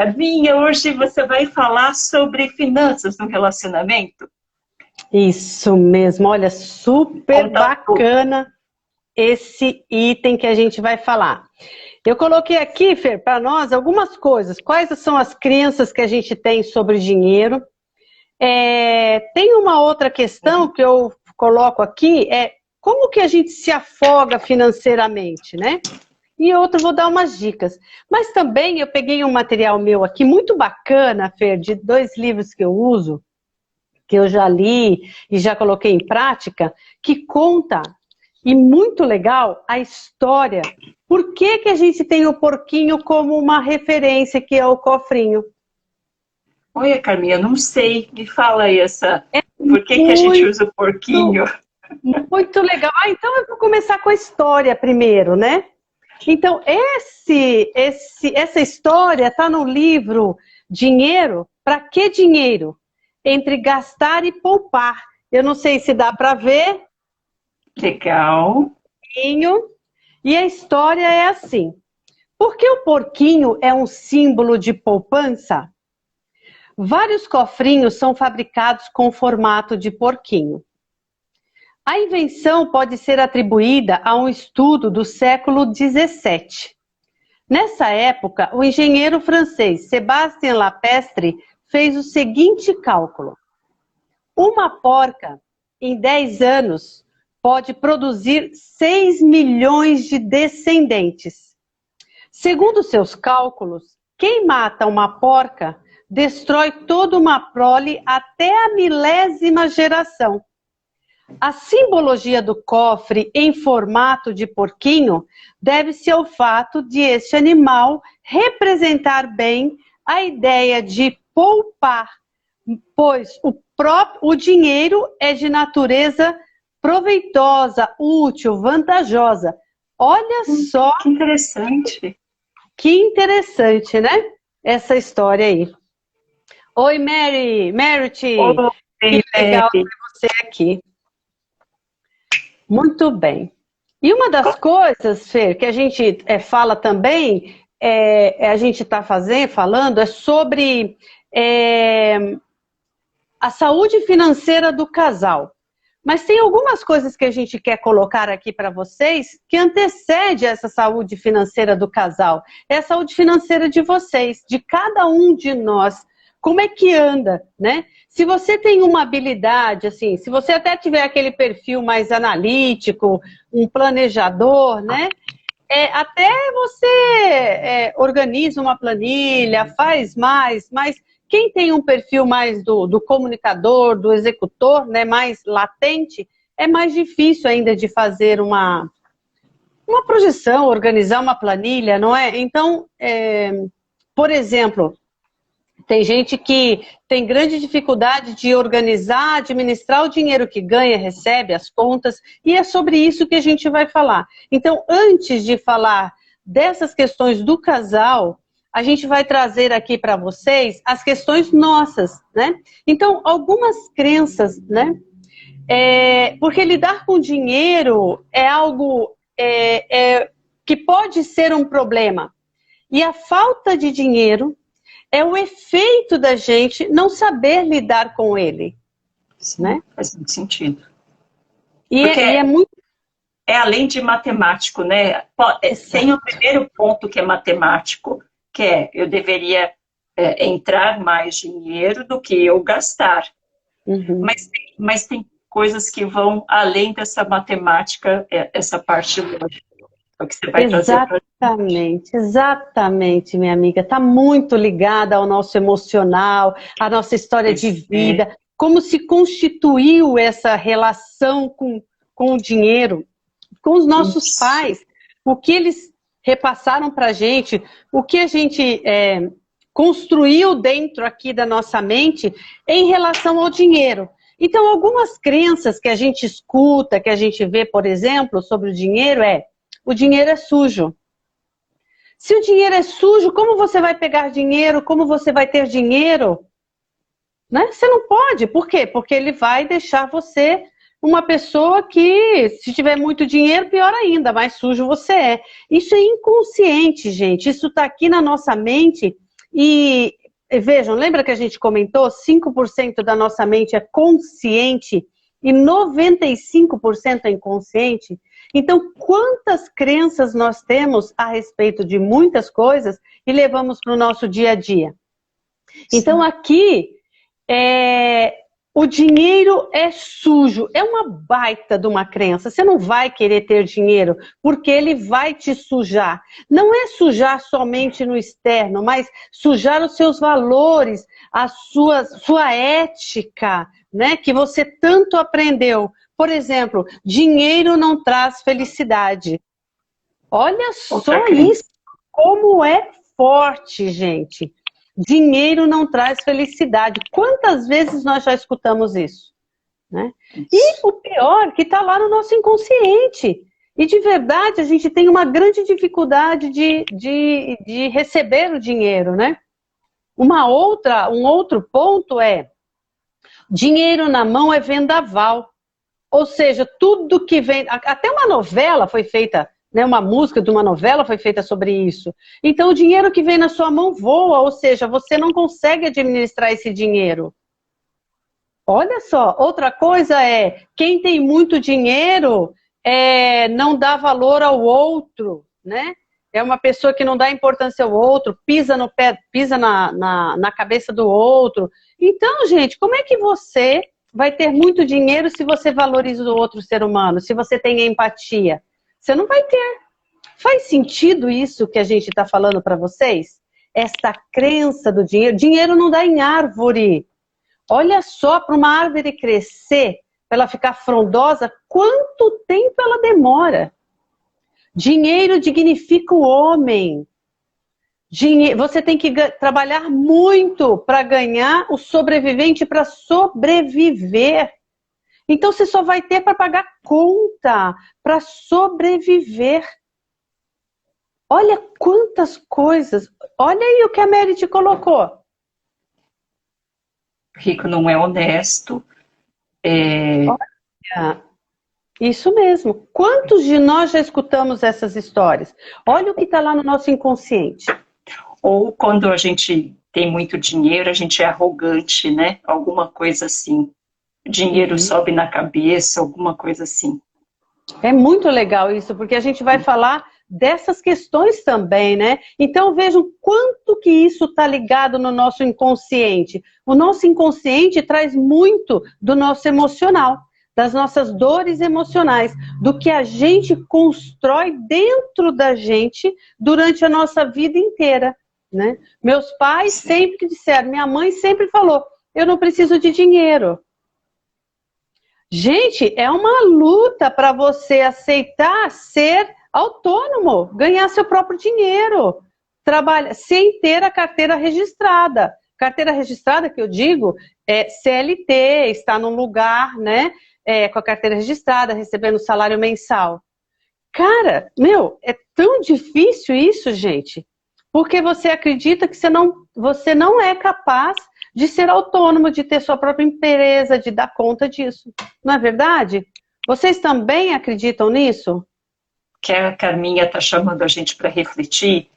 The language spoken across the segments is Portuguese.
Carminha, hoje você vai falar sobre finanças no relacionamento. Isso mesmo, olha, super bacana esse item que a gente vai falar. Eu coloquei aqui, Fer, para nós algumas coisas. Quais são as crenças que a gente tem sobre dinheiro? Tem uma outra questão que eu coloco aqui, como que a gente se afoga financeiramente, né? E outra, vou dar umas dicas. Mas também eu peguei um material meu aqui muito bacana, Fer, de 2 livros que eu uso, que eu já li e já coloquei em prática, que conta, e muito legal, a história. Por que que a gente tem o porquinho como uma referência, que é o cofrinho? Oi, Carminha, não sei, me fala aí por que que a gente usa o porquinho? Muito legal. Então eu vou começar com a história primeiro, né? Então, essa história está no livro Dinheiro, para que dinheiro? Entre gastar e poupar. Eu não sei se dá para ver. Legal. E a história é assim. Por que o porquinho é um símbolo de poupança? Vários cofrinhos são fabricados com formato de porquinho. A invenção pode ser atribuída a um estudo do século XVII. Nessa época, o engenheiro francês Sébastien Lapestre fez o seguinte cálculo. Uma porca, em 10 anos, pode produzir 6 milhões de descendentes. Segundo seus cálculos, quem mata uma porca destrói toda uma prole até a 1000ª geração. A simbologia do cofre em formato de porquinho deve-se ao fato de este animal representar bem a ideia de poupar, pois o dinheiro é de natureza proveitosa, útil, vantajosa. Olha só que interessante. Que interessante, né? Essa história aí. Oi, Merit. Que legal ter você aqui. Muito bem. E uma das coisas, Fer, que a gente fala também, a gente está falando, é sobre a saúde financeira do casal. Mas tem algumas coisas que a gente quer colocar aqui para vocês que antecede essa saúde financeira do casal. É a saúde financeira de vocês, de cada um de nós. Como é que anda, né? Se você tem uma habilidade, assim, se você até tiver aquele perfil mais analítico, um planejador, né? Até você organiza uma planilha, faz mais, mas quem tem um perfil mais do comunicador, do executor, né, mais latente, é mais difícil ainda de fazer uma projeção, organizar uma planilha, não é? Então, por exemplo, tem gente que tem grande dificuldade de organizar, administrar o dinheiro que ganha, recebe, as contas, e é sobre isso que a gente vai falar. Então, antes de falar dessas questões do casal, a gente vai trazer aqui para vocês as questões nossas, né? Então, algumas crenças, né? Porque lidar com dinheiro é algo que pode ser um problema. E a falta de dinheiro é o efeito da gente não saber lidar com ele. Sim, né? Faz muito sentido. E é muito... É além de matemático, né? Tem o primeiro ponto que é matemático, que eu deveria entrar mais dinheiro do que eu gastar. Uhum. Mas tem coisas que vão além dessa matemática, essa parte lógica. É o que você vai trazer pra gente. Exatamente, minha amiga. Está muito ligada ao nosso emocional, à nossa história de vida, como se constituiu essa relação com o dinheiro, com os nossos pais, o que eles repassaram para a gente, o que a gente construiu dentro aqui da nossa mente em relação ao dinheiro. Então, algumas crenças que a gente escuta, que a gente vê, por exemplo, sobre o dinheiro o dinheiro é sujo. Se o dinheiro é sujo, como você vai pegar dinheiro? Como você vai ter dinheiro? Né? Você não pode. Por quê? Porque ele vai deixar você uma pessoa que, se tiver muito dinheiro, pior ainda, mais sujo você é. Isso é inconsciente, gente. Isso está aqui na nossa mente E vejam, lembra que a gente comentou? 5% da nossa mente é consciente e 95% é inconsciente. Então, quantas crenças nós temos a respeito de muitas coisas e levamos para o nosso dia a dia? Então, aqui, o dinheiro é sujo, é uma baita de uma crença. Você não vai querer ter dinheiro, porque ele vai te sujar. Não é sujar somente no externo, mas sujar os seus valores, a sua ética, né, que você tanto aprendeu. Por exemplo, dinheiro não traz felicidade. Olha só isso, como é forte, gente. Dinheiro não traz felicidade. Quantas vezes nós já escutamos isso? Né? E o pior, que está lá no nosso inconsciente. E de verdade, a gente tem uma grande dificuldade de receber o dinheiro, né? Um outro ponto é, dinheiro na mão é vendaval. Ou seja, tudo que vem... Até uma novela foi feita, né, uma música de uma novela foi feita sobre isso. Então, o dinheiro que vem na sua mão voa, ou seja, você não consegue administrar esse dinheiro. Olha só, outra coisa é, quem tem muito dinheiro não dá valor ao outro, né? É uma pessoa que não dá importância ao outro, pisa no pé, pisa na cabeça do outro. Então, gente, como é que você vai ter muito dinheiro se você valoriza o outro ser humano, se você tem empatia? Você não vai ter. Faz sentido isso que a gente está falando para vocês? Esta crença do dinheiro. Dinheiro não dá em árvore. Olha só, para uma árvore crescer, para ela ficar frondosa, quanto tempo ela demora? Dinheiro dignifica o homem. Você tem que trabalhar muito para ganhar, o sobrevivente para sobreviver. Então você só vai ter para pagar conta, para sobreviver. Olha quantas coisas. Olha aí o que a Mary te colocou. Rico não é honesto. Olha, isso mesmo. Quantos de nós já escutamos essas histórias? Olha o que está lá no nosso inconsciente. Ou quando a gente tem muito dinheiro, a gente é arrogante, né? Alguma coisa assim. Dinheiro sobe na cabeça, alguma coisa assim. É muito legal isso, porque a gente vai falar dessas questões também, né? Então vejam quanto que isso está ligado no nosso inconsciente. O nosso inconsciente traz muito do nosso emocional, das nossas dores emocionais, do que a gente constrói dentro da gente durante a nossa vida inteira, né? Meus pais sempre disseram, minha mãe sempre falou, eu não preciso de dinheiro. Gente, é uma luta para você aceitar ser autônomo, ganhar seu próprio dinheiro, trabalhar sem ter a carteira registrada. Carteira registrada, que eu digo, é CLT, está num lugar, né, com a carteira registrada, recebendo salário mensal. Cara, é tão difícil isso, gente, porque você acredita que você não é capaz de ser autônomo, de ter sua própria empresa, de dar conta disso. Não é verdade? Vocês também acreditam nisso? Que a Carminha está chamando a gente para refletir.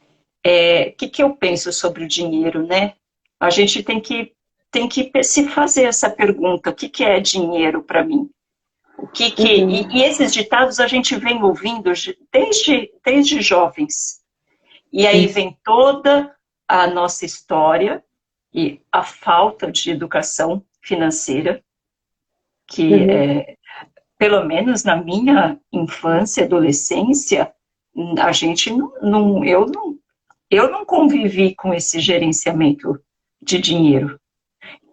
O que eu penso sobre o dinheiro, né? A gente tem que se fazer essa pergunta. O que é dinheiro para mim? E esses ditados a gente vem ouvindo desde jovens. E aí vem toda a nossa história e a falta de educação financeira, que pelo menos na minha infância e adolescência, a gente eu não convivi com esse gerenciamento de dinheiro.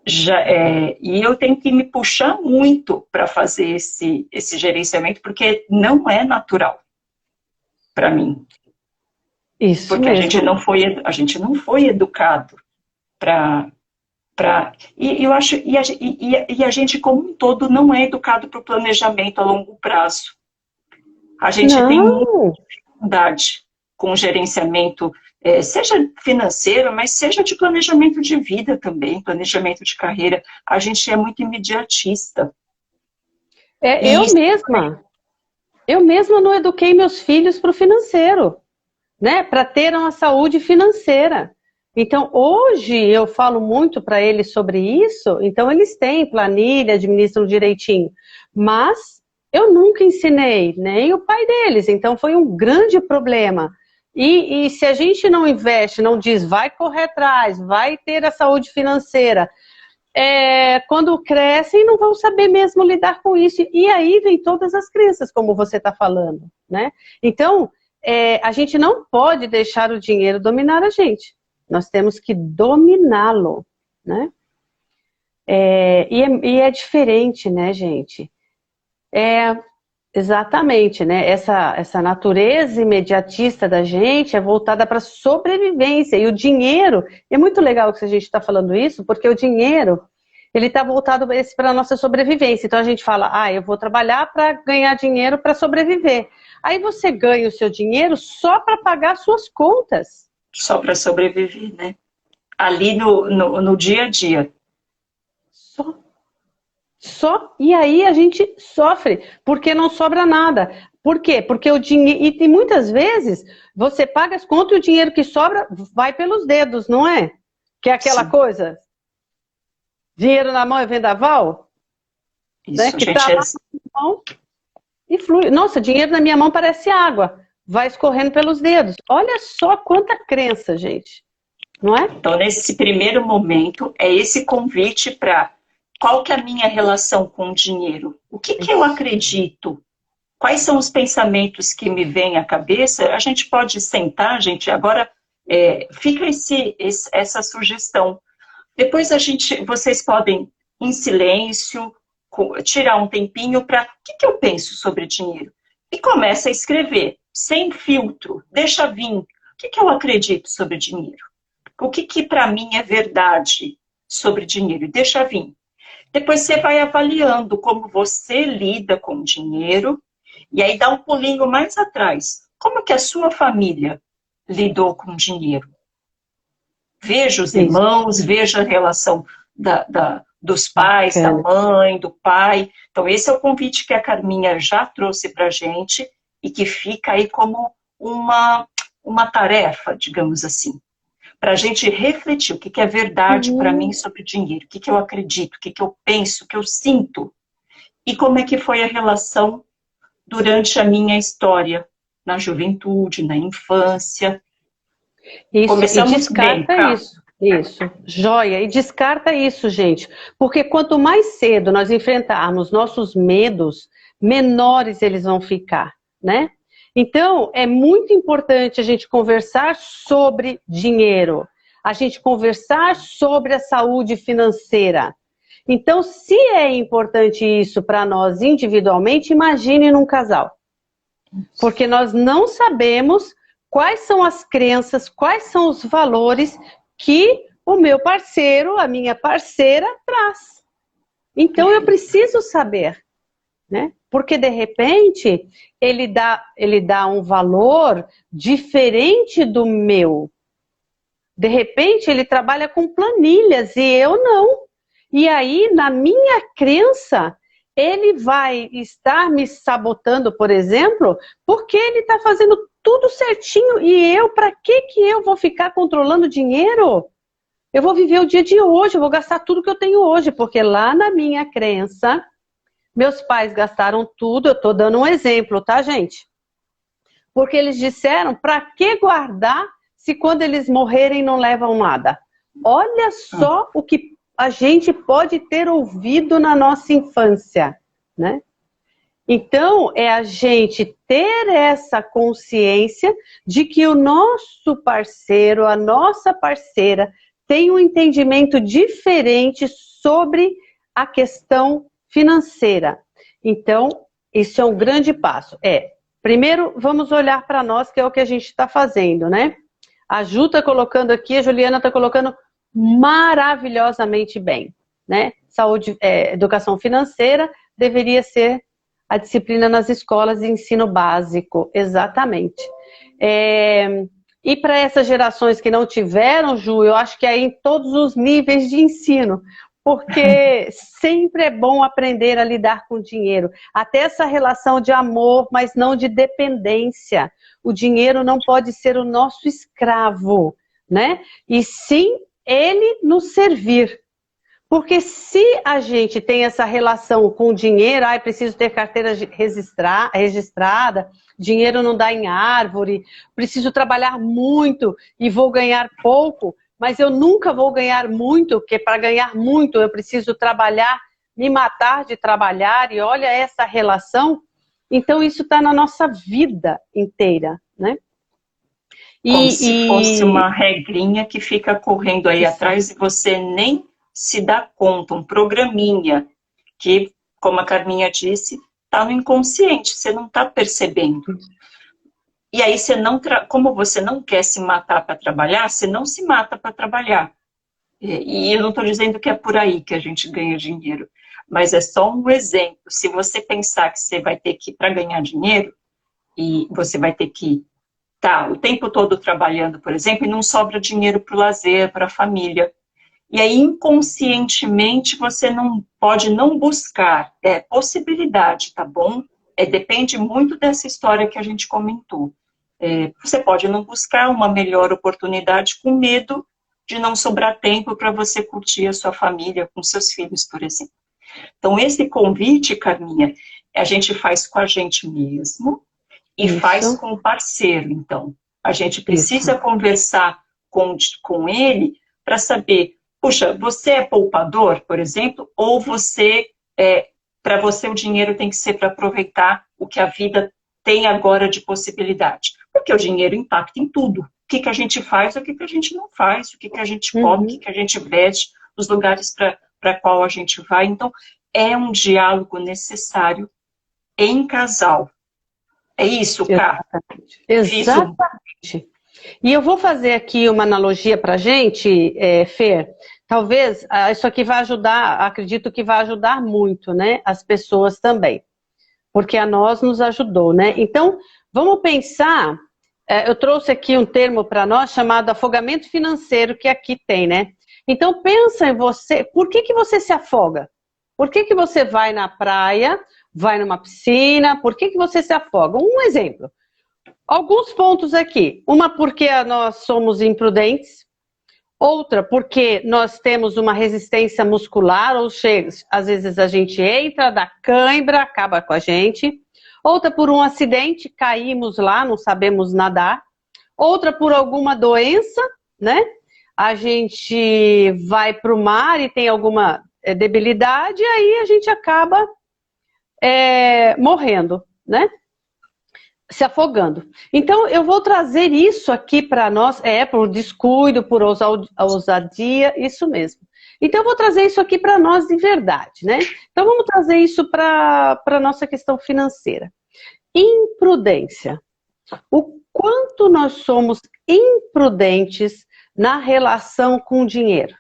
E eu tenho que me puxar muito para fazer esse gerenciamento, porque não é natural para mim. Isso porque mesmo. a gente não foi educado e eu acho e a gente como um todo não é educado para o planejamento a longo prazo. A gente tem muita dificuldade com o gerenciamento, seja financeiro, mas seja de planejamento de vida também, planejamento de carreira. A gente é muito imediatista. Eu mesma não eduquei meus filhos para o financeiro, né? Para ter uma saúde financeira. Então, hoje eu falo muito para eles sobre isso, então eles têm planilha, administram direitinho, mas eu nunca ensinei, nem o pai deles, então foi um grande problema. E se a gente não investe, não diz, vai correr atrás, vai ter a saúde financeira, quando crescem não vão saber mesmo lidar com isso. E aí vem todas as crenças, como você está falando, né? Então, a gente não pode deixar o dinheiro dominar a gente. Nós temos que dominá-lo, né? E é diferente, né, gente? Exatamente, né? Essa natureza imediatista da gente é voltada para a sobrevivência. E o dinheiro, é muito legal que a gente está falando isso, porque o dinheiro, ele está voltado para a nossa sobrevivência. Então a gente fala, eu vou trabalhar para ganhar dinheiro para sobreviver. Aí você ganha o seu dinheiro só para pagar suas contas. Só para sobreviver, né? Ali no dia a dia. Só, e aí a gente sofre, porque não sobra nada. Por quê? Porque o dinheiro, e muitas vezes você paga as contas e o dinheiro que sobra vai pelos dedos, não é? Que é aquela Sim. coisa, dinheiro na mão é vendaval, Isso, né? Que gente, tá lá na mão e flui. Nossa, dinheiro na minha mão parece água, vai escorrendo pelos dedos. Olha só quanta crença, gente, não é? Então, nesse primeiro momento, é esse convite para qual que é a minha relação com o dinheiro? O que eu acredito? Quais são os pensamentos que me vêm à cabeça? A gente pode sentar, gente, agora fica essa sugestão. Depois vocês podem, em silêncio, tirar um tempinho para o que eu penso sobre dinheiro? E começa a escrever, sem filtro, deixa vir. O que eu acredito sobre dinheiro? O que para mim é verdade sobre dinheiro? Deixa vir. Depois você vai avaliando como você lida com o dinheiro, e aí dá um pulinho mais atrás. Como que a sua família lidou com o dinheiro? Veja os irmãos, veja a relação dos pais, da mãe, do pai. Então esse é o convite que a Carminha já trouxe para a gente, e que fica aí como uma tarefa, digamos assim, para a gente refletir o que é verdade para mim sobre dinheiro, o que eu acredito, o que eu penso, o que eu sinto, e como é que foi a relação durante a minha história, na juventude, na infância. Isso, começamos e descarta bem, isso, joia, e descarta isso, gente, porque quanto mais cedo nós enfrentarmos nossos medos, menores eles vão ficar, né? Então, é muito importante a gente conversar sobre dinheiro, a gente conversar sobre a saúde financeira. Então, se é importante isso para nós individualmente, imagine num casal. Porque nós não sabemos quais são as crenças, quais são os valores que o meu parceiro, a minha parceira traz. Então, eu preciso saber, né? Porque, de repente, ele dá um valor diferente do meu. De repente, ele trabalha com planilhas e eu não. E aí, na minha crença, ele vai estar me sabotando, por exemplo, porque ele está fazendo tudo certinho. E eu, para que eu vou ficar controlando dinheiro? Eu vou viver o dia de hoje, eu vou gastar tudo que eu tenho hoje, porque lá na minha crença, meus pais gastaram tudo. Eu estou dando um exemplo, tá, gente? Porque eles disseram, para que guardar se quando eles morrerem não levam nada? Olha só o que a gente pode ter ouvido na nossa infância, né? Então, é a gente ter essa consciência de que o nosso parceiro, a nossa parceira, tem um entendimento diferente sobre a questão financeira. Então, isso é um grande passo. Primeiro, vamos olhar para nós, que é o que a gente está fazendo, né? A Ju está colocando aqui, a Juliana está colocando maravilhosamente bem, né? Saúde, educação financeira deveria ser a disciplina nas escolas de ensino básico, exatamente. E para essas gerações que não tiveram, Ju, eu acho que é em todos os níveis de ensino, porque sempre é bom aprender a lidar com o dinheiro. Até essa relação de amor, mas não de dependência. O dinheiro não pode ser o nosso escravo. né? E sim ele nos servir. Porque se a gente tem essa relação com o dinheiro, preciso ter carteira registrada, dinheiro não dá em árvore, preciso trabalhar muito e vou ganhar pouco, mas eu nunca vou ganhar muito, porque para ganhar muito eu preciso trabalhar, me matar de trabalhar, e olha essa relação, então isso está na nossa vida inteira, né? Como se fosse uma regrinha que fica correndo aí atrás e você nem se dá conta, um programinha que, como a Carminha disse, está no inconsciente, você não está percebendo. E aí, como você não quer se matar para trabalhar, você não se mata para trabalhar. E eu não estou dizendo que é por aí que a gente ganha dinheiro, mas é só um exemplo. Se você pensar que você vai ter que, para ganhar dinheiro, e você vai ter que estar o tempo todo trabalhando, por exemplo, e não sobra dinheiro para o lazer, para a família. E aí, inconscientemente, você não pode não buscar. É possibilidade, tá bom? Depende muito dessa história que a gente comentou. Você pode não buscar uma melhor oportunidade com medo de não sobrar tempo para você curtir a sua família com seus filhos, por exemplo. Então, esse convite, Carminha, a gente faz com a gente mesmo e faz com o parceiro. Então, a gente precisa conversar com ele para saber, puxa, você é poupador, por exemplo, ou para você o dinheiro tem que ser para aproveitar o que a vida tem agora de possibilidade. Porque o dinheiro impacta em tudo. O que a gente faz, o que a gente não faz, o que a gente come, o que a gente veste, os lugares para qual a gente vai. Então, é um diálogo necessário em casal. É isso, Cá? Exatamente. E eu vou fazer aqui uma analogia para a gente, Fer. Talvez isso aqui vai ajudar, acredito que vai ajudar muito, né? As pessoas também. Porque a nós nos ajudou, né? Então, vamos pensar, eu trouxe aqui um termo para nós chamado afogamento financeiro, que aqui tem, né? Então, pensa em você, por que você se afoga? Por que você vai na praia, vai numa piscina, por que você se afoga? Um exemplo. Alguns pontos aqui. Uma, porque nós somos imprudentes. Outra, porque nós temos uma resistência muscular, ou seja, às vezes a gente entra, dá cãibra, acaba com a gente. Outra, por um acidente, caímos lá, não sabemos nadar. Outra, por alguma doença, né? A gente vai para o mar e tem alguma debilidade, e aí a gente acaba morrendo, né? Se afogando. Então, eu vou trazer isso aqui para nós, por descuido, por ousadia, isso mesmo. Então, eu vou trazer isso aqui para nós de verdade, né? Então, vamos trazer isso para a nossa questão financeira. Imprudência. O quanto nós somos imprudentes na relação com o dinheiro.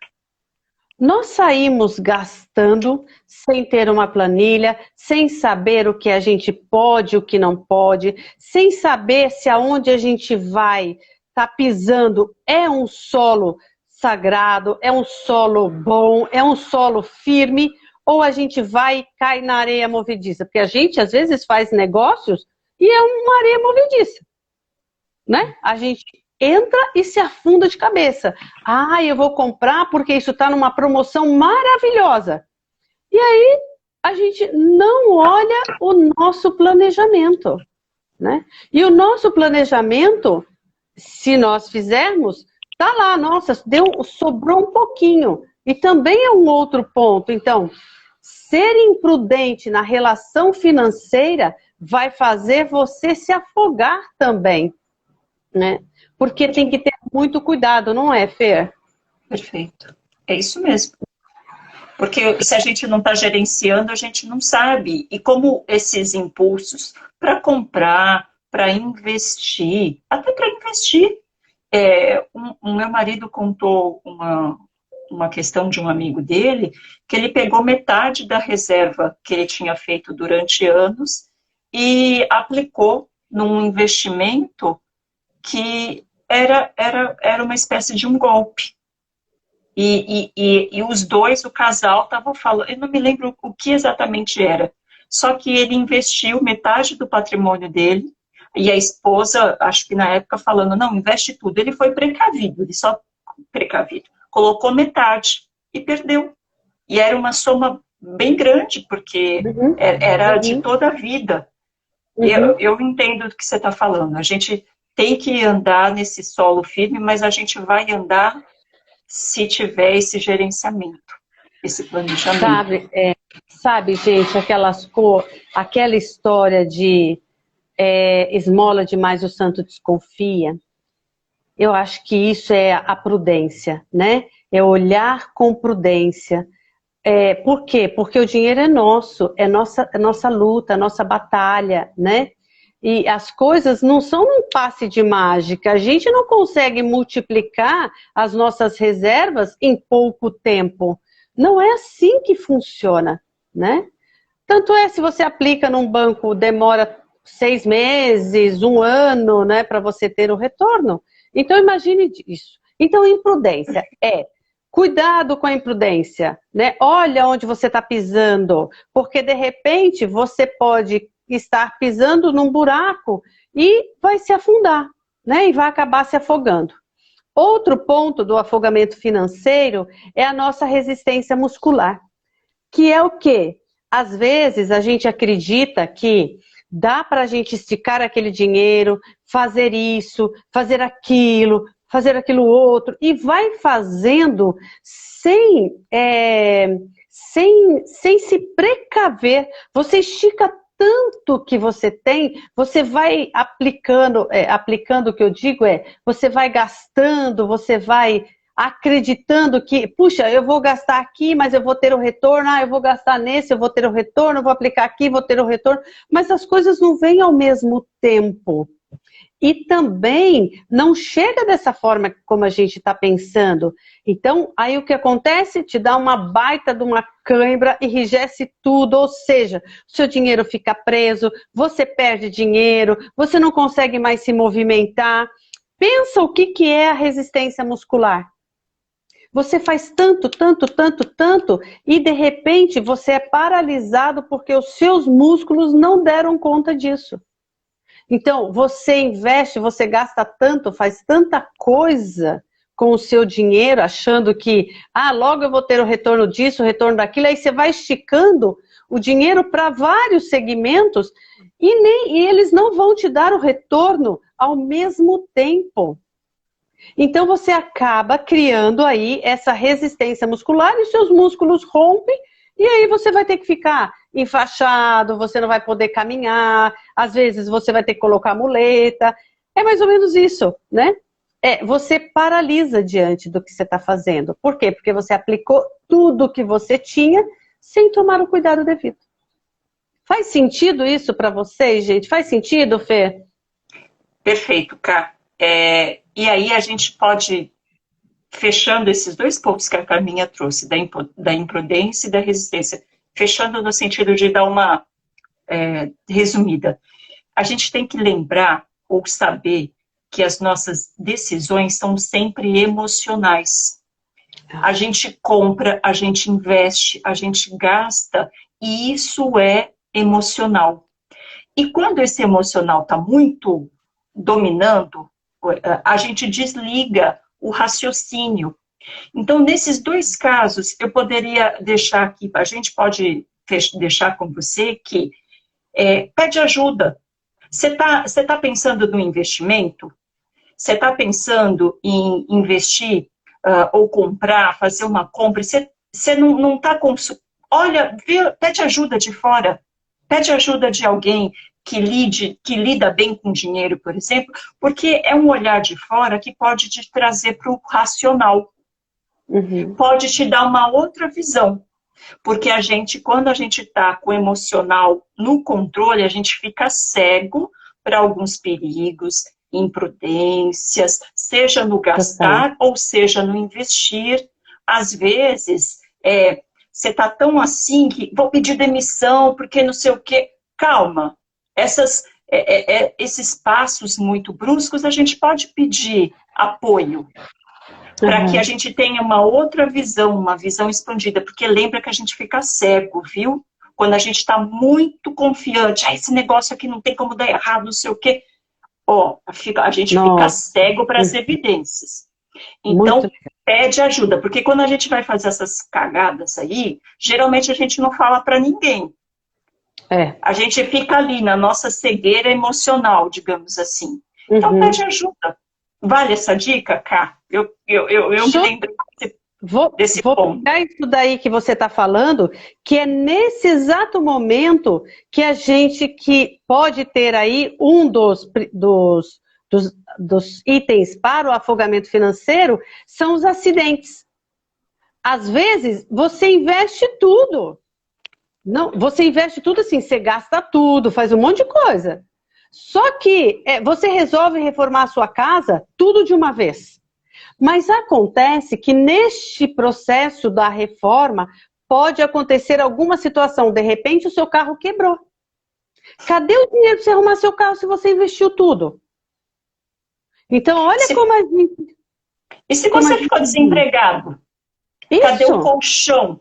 Nós saímos gastando sem ter uma planilha, sem saber o que a gente pode, o que não pode, sem saber se aonde a gente vai tá pisando é um solo sagrado, é um solo bom, é um solo firme, ou a gente vai e cai na areia movediça. Porque a gente, às vezes, faz negócios e é uma areia movediça, né? A gente entra e se afunda de cabeça. Eu vou comprar porque isso está numa promoção maravilhosa. E aí, a gente não olha o nosso planejamento, né? E o nosso planejamento, se nós fizermos, tá lá, nossa, sobrou um pouquinho. E também é um outro ponto. Então, ser imprudente na relação financeira vai fazer você se afogar também, né? Porque tem que ter muito cuidado, não é, Fer? Perfeito. É isso mesmo. Porque se a gente não está gerenciando, a gente não sabe. E como esses impulsos para comprar, para investir, até para investir. O meu marido contou uma questão de um amigo dele, que ele pegou metade da reserva que ele tinha feito durante anos e aplicou num investimento que era uma espécie de um golpe. E os dois, o casal, estavam falando, eu não me lembro o que exatamente era, só que ele investiu metade do patrimônio dele, E a esposa, acho que na época, falando, não, investe tudo. Ele foi precavido, ele só precavido. Colocou metade e perdeu. E era uma soma bem grande, porque Uhum, era de uhum, toda a vida. uhum. Eu entendo do que você está falando. A gente tem que andar nesse solo firme, mas a gente vai andar se tiver esse gerenciamento, esse planejamento. Sabe, sabe, gente, aquela história de esmola demais o santo desconfia. Eu acho que isso é a prudência, né? É olhar com prudência. Por quê? Porque o dinheiro é nosso, é nossa luta, nossa batalha, né? E as coisas não são um passe de mágica. A gente não consegue multiplicar as nossas reservas em pouco tempo. Não é assim que funciona, né? Tanto é, se você aplica num banco, demora 6 meses, um ano, né, para você ter o retorno. Então, imagine isso. Então, imprudência cuidado com a imprudência, né? Olha onde você está pisando, porque de repente você pode estar pisando num buraco e vai se afundar, né? E vai acabar se afogando. Outro ponto do afogamento financeiro é a nossa resistência muscular, que é o quê? Às vezes a gente acredita que dá para a gente esticar aquele dinheiro, fazer isso, fazer aquilo outro, e vai fazendo sem se precaver. Você estica tanto que você tem, você vai aplicando o que eu digo você vai gastando, você vai acreditando que, puxa, eu vou gastar aqui, mas eu vou ter o retorno, eu vou gastar nesse, eu vou ter o retorno, eu vou aplicar aqui, vou ter o retorno, mas as coisas não vêm ao mesmo tempo. E também não chega dessa forma como a gente está pensando. Então, aí o que acontece? Te dá uma baita de uma cãibra, enrijece tudo, ou seja, o seu dinheiro fica preso, você perde dinheiro, você não consegue mais se movimentar. Pensa o que é a resistência muscular. Você faz tanto, tanto, tanto, tanto, e de repente você é paralisado porque os seus músculos não deram conta disso. Então, você investe, você gasta tanto, faz tanta coisa com o seu dinheiro, achando que, logo eu vou ter o retorno disso, o retorno daquilo, aí você vai esticando o dinheiro para vários segmentos e eles não vão te dar o retorno ao mesmo tempo. Então, você acaba criando aí essa resistência muscular e seus músculos rompem e aí você vai ter que ficar enfaixado, você não vai poder caminhar, às vezes você vai ter que colocar muleta. É mais ou menos isso, né? Você paralisa diante do que você está fazendo. Por quê? Porque você aplicou tudo que você tinha sem tomar o cuidado devido. Faz sentido isso para vocês, gente? Faz sentido, Fê? Perfeito, Ká. E aí a gente pode, fechando esses dois pontos que a Carminha trouxe, da imprudência e da resistência, fechando no sentido de dar uma resumida. A gente tem que lembrar ou saber que as nossas decisões são sempre emocionais. A gente compra, a gente investe, a gente gasta, e isso é emocional. E quando esse emocional está muito dominando, a gente desliga o raciocínio. Então, nesses dois casos, eu poderia deixar aqui, a gente pode deixar com você que pede ajuda. Você tá pensando no investimento? Você está pensando em investir ou comprar, fazer uma compra? Você não está olha, pede ajuda de fora. Pede ajuda de alguém que lida bem com dinheiro, por exemplo, porque é um olhar de fora que pode te trazer para o racional. Uhum. Pode te dar uma outra visão. Porque quando a gente está com o emocional no controle, a gente fica cego para alguns perigos, imprudências, seja no gastar ou seja no investir. Às vezes, você está tão assim que vou pedir demissão porque não sei o quê. Calma, esses passos muito bruscos, a gente pode pedir apoio para que a gente tenha uma outra visão, uma visão expandida, porque lembra que a gente fica cego, viu? Quando a gente está muito confiante, esse negócio aqui não tem como dar errado, não sei o quê, ó, a gente fica Nossa, cego para as evidências. muito. Então, pede ajuda, porque quando a gente vai fazer essas cagadas aí, geralmente a gente não fala para ninguém. É. A gente fica ali na nossa cegueira emocional, digamos assim. Então, Uhum. pede ajuda. Vale essa dica, Cá? Eu me lembro desse Vou ponto. pegar isso daí que você está falando, que é nesse exato momento que a gente que pode ter aí um dos itens para o afogamento financeiro são os acidentes. Às vezes, você investe tudo. Não, você investe tudo assim, você gasta tudo, faz um monte de coisa. Só que você resolve reformar a sua casa tudo de uma vez. Mas acontece que neste processo da reforma pode acontecer alguma situação. De repente o seu carro quebrou. Cadê o dinheiro para você arrumar seu carro se você investiu tudo? Então olha como a gente... E se você ficou desempregado? Cadê o Isso. colchão?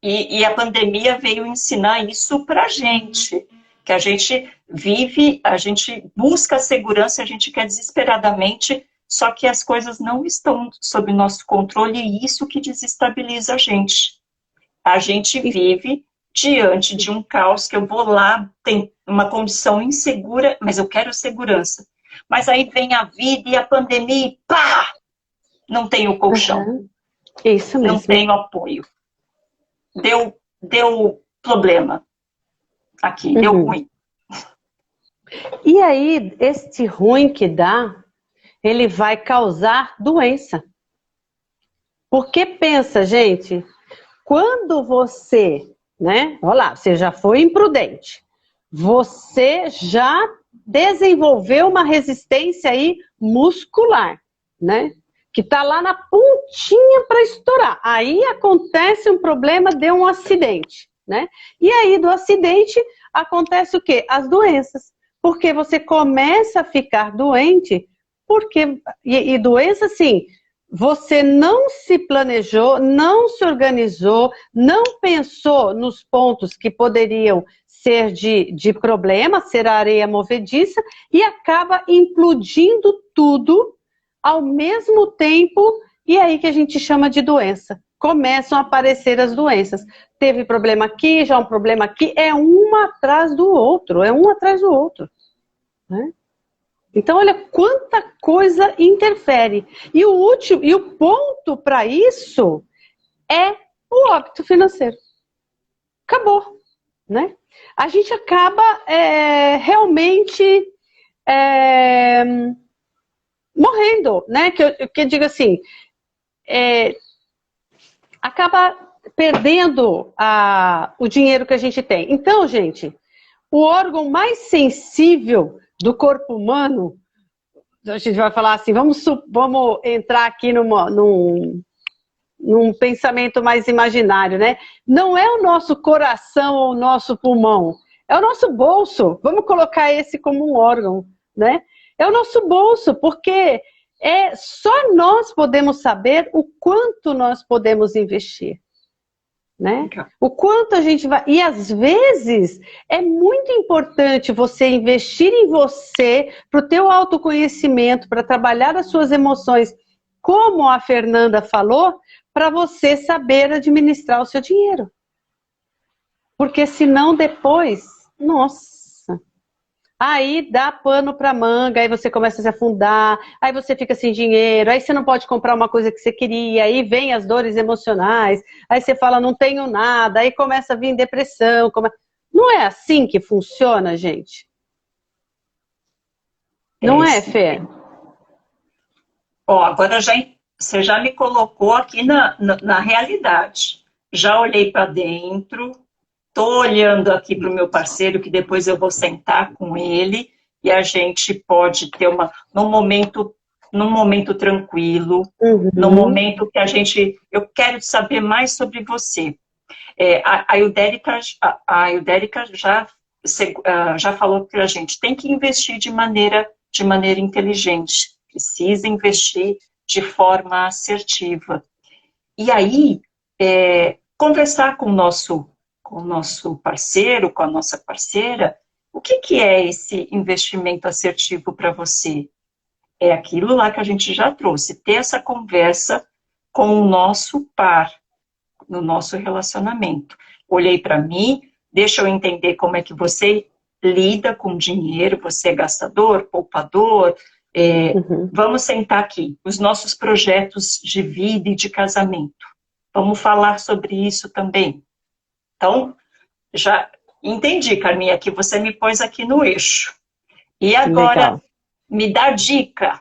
E a pandemia veio ensinar isso para a gente, que a gente vive, a gente busca a segurança, a gente quer desesperadamente, só que as coisas não estão sob nosso controle e isso que desestabiliza a gente. A gente vive diante de um caos que eu vou lá, tem uma condição insegura, mas eu quero segurança. Mas aí vem a vida e a pandemia e pá! Não tenho colchão, Isso mesmo. não tenho apoio. Deu problema aqui, deu ruim. E aí, este ruim que dá, ele vai causar doença. Porque pensa, gente, quando você, né, olha lá, você já foi imprudente, você já desenvolveu uma resistência aí muscular, né? Que tá lá na pontinha para estourar. Aí acontece um problema, deu um acidente, né? E aí do acidente acontece o quê? As doenças. Porque você começa a ficar doente, e doença assim, você não se planejou, não se organizou, não pensou nos pontos que poderiam ser de problema, ser a areia movediça, e acaba implodindo tudo ao mesmo tempo, e aí que a gente chama de doença. Começam a aparecer as doenças. Teve problema aqui, já um problema aqui, é um atrás do outro, né? Então, olha quanta coisa interfere. E o ponto para isso é o óbito financeiro. Acabou, né? A gente acaba realmente morrendo, né? Que eu digo assim, acaba perdendo o dinheiro que a gente tem. Então, gente, o órgão mais sensível do corpo humano, a gente vai falar assim, vamos entrar aqui num pensamento mais imaginário, né? Não é o nosso coração ou o nosso pulmão, é o nosso bolso. Vamos colocar esse como um órgão, né? É o nosso bolso, porque só nós podemos saber o quanto nós podemos investir, né? O quanto a gente vai... E às vezes é muito importante você investir em você, para o teu autoconhecimento, para trabalhar as suas emoções, como a Fernanda falou, para você saber administrar o seu dinheiro. Porque senão depois, nossa, aí dá pano para manga, aí você começa a se afundar, aí você fica sem dinheiro, aí você não pode comprar uma coisa que você queria, aí vem as dores emocionais, aí você fala, não tenho nada, aí começa a vir depressão. Não é assim que funciona, gente? Não é, Fê? Ó, agora você já me colocou aqui na realidade. Já olhei para dentro, estou olhando aqui para o meu parceiro, que depois eu vou sentar com ele, e a gente pode ter num momento tranquilo, num momento que eu quero saber mais sobre você. A Eudérica já falou para a gente, tem que investir de maneira inteligente, precisa investir de forma assertiva. E aí, conversar com o nosso parceiro, com a nossa parceira, O que que é esse investimento assertivo para você? É aquilo lá que a gente já trouxe, ter essa conversa com o nosso par, no nosso relacionamento. Olhei para mim, deixa eu entender como é que você lida com dinheiro, você é gastador, poupador, vamos sentar aqui, os nossos projetos de vida e de casamento. Vamos falar sobre isso também. Então, já entendi, Carminha, que você me pôs aqui no eixo. E agora, Legal. me dá dica.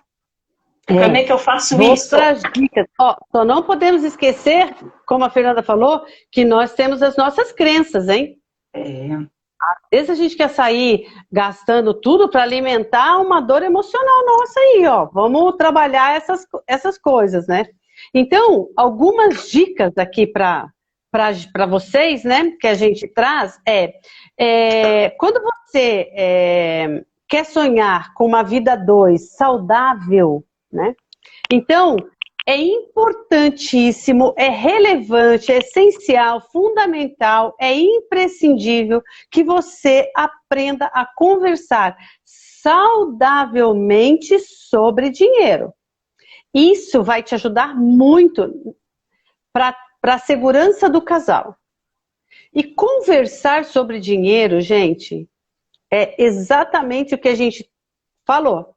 Como é que eu faço Vou isso? para as dicas. Ó, só não podemos esquecer, como a Fernanda falou, que nós temos as nossas crenças, hein? Às vezes a gente quer sair gastando tudo para alimentar uma dor emocional nossa aí, ó. Vamos trabalhar essas coisas, né? Então, algumas dicas aqui para vocês, né, que a gente traz quando você quer sonhar com uma vida 2 saudável, né? Então, é importantíssimo, é relevante, é essencial, fundamental, é imprescindível que você aprenda a conversar saudavelmente sobre dinheiro. Isso vai te ajudar muito para a segurança do casal. E conversar sobre dinheiro, gente, é exatamente o que a gente falou.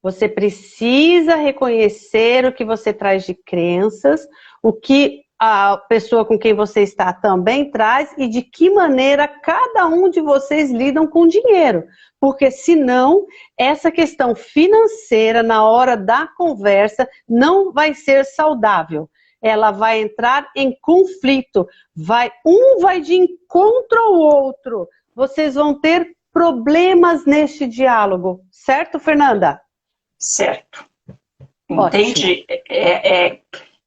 Você precisa reconhecer o que você traz de crenças, o que a pessoa com quem você está também traz e de que maneira cada um de vocês lidam com o dinheiro. Porque senão, essa questão financeira na hora da conversa não vai ser saudável. Ela vai entrar em conflito. Um vai de encontro ao outro. Vocês vão ter problemas neste diálogo. Certo, Fernanda? Certo. Entende?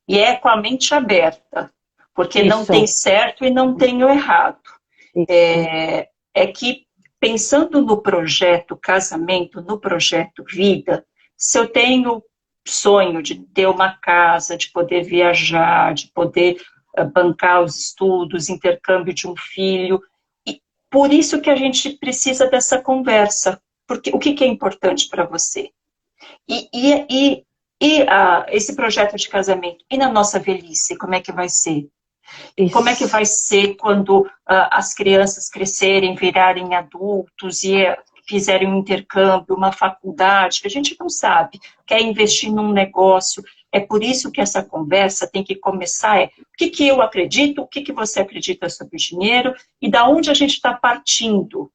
E é com a mente aberta, porque Isso. não tem certo e não tem o errado. É que, pensando no projeto casamento, no projeto vida, se eu tenho sonho de ter uma casa, de poder viajar, de poder bancar os estudos, intercâmbio de um filho, e por isso que a gente precisa dessa conversa, porque o que é importante para você? Esse projeto de casamento, e na nossa velhice, como é que vai ser? Isso. Como é que vai ser quando as crianças crescerem, virarem adultos e fizerem um intercâmbio, uma faculdade, que a gente não sabe, quer investir num negócio? É por isso que essa conversa tem que começar, o que eu acredito, o que você acredita sobre o dinheiro, e da onde a gente está partindo.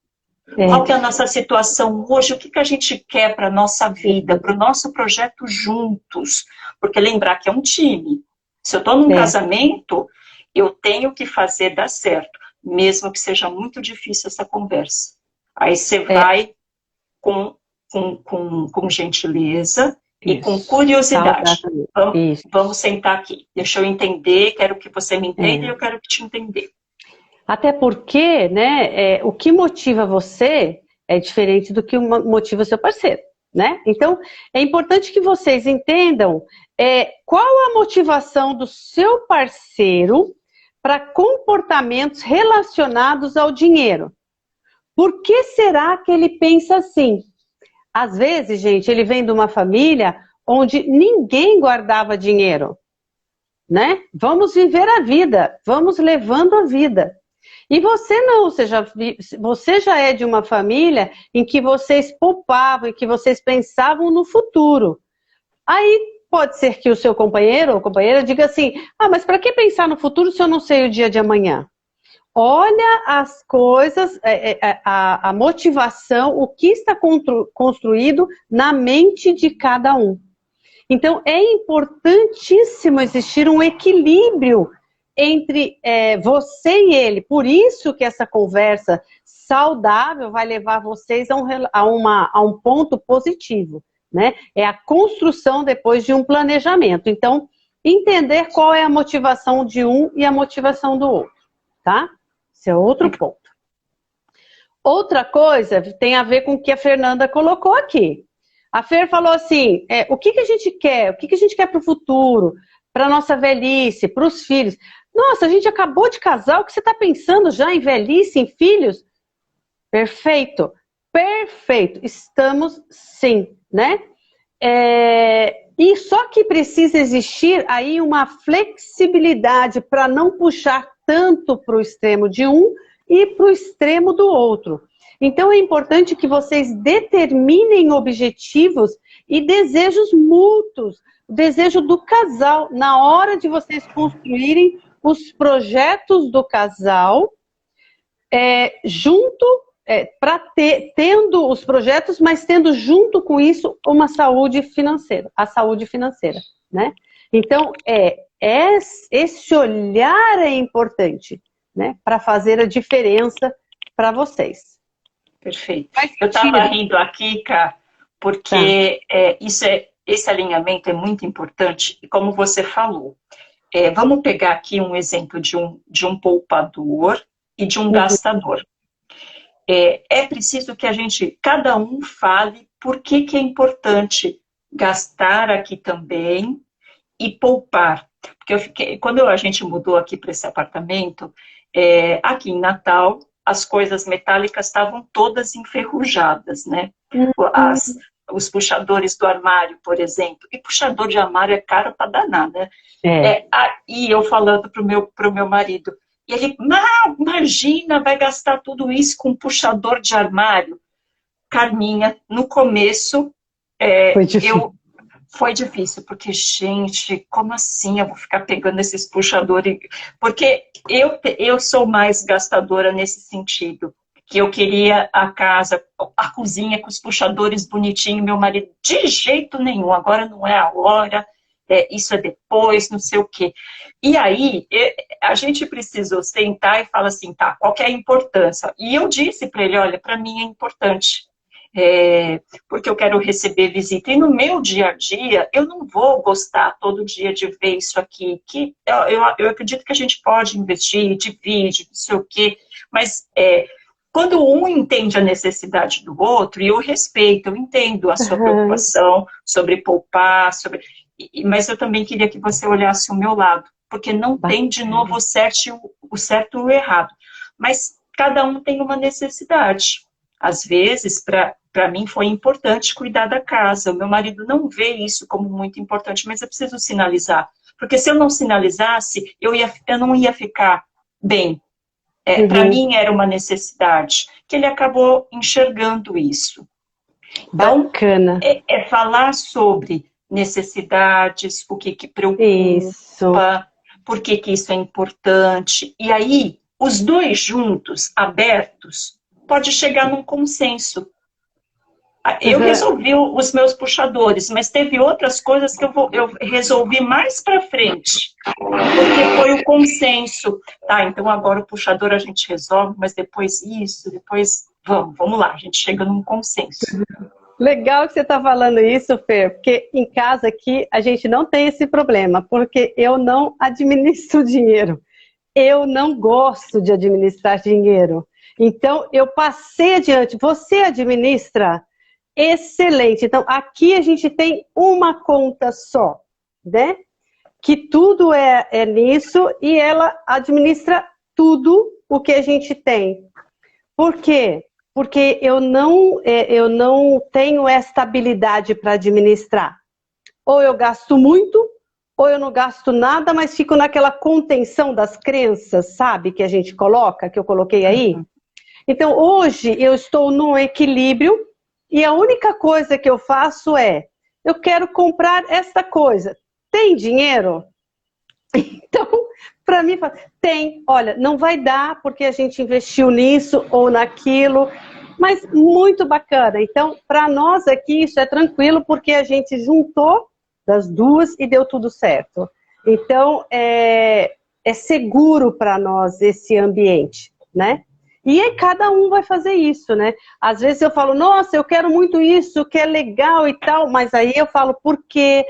Qual que é a nossa situação hoje? O que a gente quer para a nossa vida, para o nosso projeto juntos? Porque lembrar que é um time. Se eu estou num casamento, eu tenho que fazer dar certo, mesmo que seja muito difícil essa conversa. Aí você vai com gentileza e com curiosidade. Vamos sentar aqui. Deixa eu entender, quero que você me entenda e eu quero que te entender. Até porque, né, o que motiva você é diferente do que motiva seu parceiro, né? Então, é importante que vocês entendam qual a motivação do seu parceiro para comportamentos relacionados ao dinheiro. Por que será que ele pensa assim? Às vezes, gente, ele vem de uma família onde ninguém guardava dinheiro, né? Vamos viver a vida, vamos levando a vida. E você não, você já é de uma família em que vocês poupavam, em que vocês pensavam no futuro. Aí pode ser que o seu companheiro ou companheira diga assim, mas para que pensar no futuro se eu não sei o dia de amanhã? Olha as coisas, a motivação, o que está construído na mente de cada um. Então é importantíssimo existir um equilíbrio entre você e ele. Por isso que essa conversa saudável vai levar vocês a um ponto positivo, né? É a construção depois de um planejamento. Então, entender qual é a motivação de um e a motivação do outro, tá? Esse é outro ponto. Outra coisa tem a ver com o que a Fernanda colocou aqui. A Fer falou assim, o que a gente quer? O que a gente quer para o futuro? Para a nossa velhice, para os filhos? Nossa, a gente acabou de casar, o que você está pensando já em velhice, em filhos? Perfeito. Perfeito, estamos sim, né? E só que precisa existir aí uma flexibilidade para não puxar tanto para o extremo de um e para o extremo do outro. Então é importante que vocês determinem objetivos e desejos mútuos, o desejo do casal, na hora de vocês construírem os projetos do casal, tendo os projetos, mas tendo junto com isso uma saúde financeira, a saúde financeira, né? Então, esse olhar é importante, né? Para fazer a diferença para vocês. Perfeito. Eu estava rindo aqui, Cá, porque esse alinhamento é muito importante, e como você falou, vamos pegar aqui um exemplo de um poupador e de um gastador. É preciso que cada um fale por que é importante gastar aqui também e poupar. Porque quando a gente mudou aqui para esse apartamento, aqui em Natal, as coisas metálicas estavam todas enferrujadas, né? Os puxadores do armário, por exemplo. E puxador de armário é caro para danar, né? E eu falando pro meu marido, e ele, imagina, vai gastar tudo isso com puxador de armário. Carminha, no começo, foi difícil, porque, gente, como assim eu vou ficar pegando esses puxadores? Porque eu sou mais gastadora nesse sentido, que eu queria a cozinha com os puxadores bonitinhos, meu marido, de jeito nenhum, agora não é a hora, isso é depois, não sei o quê. E aí, a gente precisou sentar e falar assim, tá, qual que é a importância? E eu disse para ele, olha, para mim é importante, porque eu quero receber visita. E no meu dia a dia, eu não vou gostar todo dia de ver isso aqui, que eu acredito que a gente pode investir, divide, não sei o quê, mas quando um entende a necessidade do outro, e eu respeito, eu entendo a sua preocupação sobre poupar, mas eu também queria que você olhasse o meu lado, porque não tem, de novo, o certo e o errado, mas cada um tem uma necessidade. Às vezes, para mim, foi importante cuidar da casa. O meu marido não vê isso como muito importante, mas eu preciso sinalizar. Porque se eu não sinalizasse, eu não ia ficar bem. Para mim, era uma necessidade, que ele acabou enxergando isso. Então, bacana. Falar sobre necessidades, o que preocupa, isso. por que isso é importante. E aí, os dois juntos, abertos, pode chegar num consenso. Eu resolvi os meus puxadores, mas teve outras coisas que eu resolvi mais para frente, porque foi o consenso. Tá, então agora o puxador a gente resolve, mas depois isso, depois vamos lá, a gente chega num consenso. Legal que você está falando isso, Fer, porque em casa aqui a gente não tem esse problema, porque eu não administro dinheiro. Eu não gosto de administrar dinheiro. Então, eu passei adiante. Você administra? Excelente. Então, aqui a gente tem uma conta só, né? Que tudo é nisso e ela administra tudo o que a gente tem. Por quê? Porque eu não tenho esta habilidade para administrar. Ou eu gasto muito, ou eu não gasto nada, mas fico naquela contenção das crenças, sabe? Que a gente coloca, que eu coloquei aí. Então, hoje eu estou num equilíbrio e a única coisa que eu faço eu quero comprar esta coisa. Tem dinheiro? Então, para mim, tem. Olha, não vai dar porque a gente investiu nisso ou naquilo, mas muito bacana. Então, para nós aqui, isso é tranquilo porque a gente juntou das duas e deu tudo certo. Então, é seguro para nós esse ambiente, né? E aí cada um vai fazer isso, né? Às vezes eu falo, nossa, eu quero muito isso, que é legal e tal, mas aí eu falo, por quê?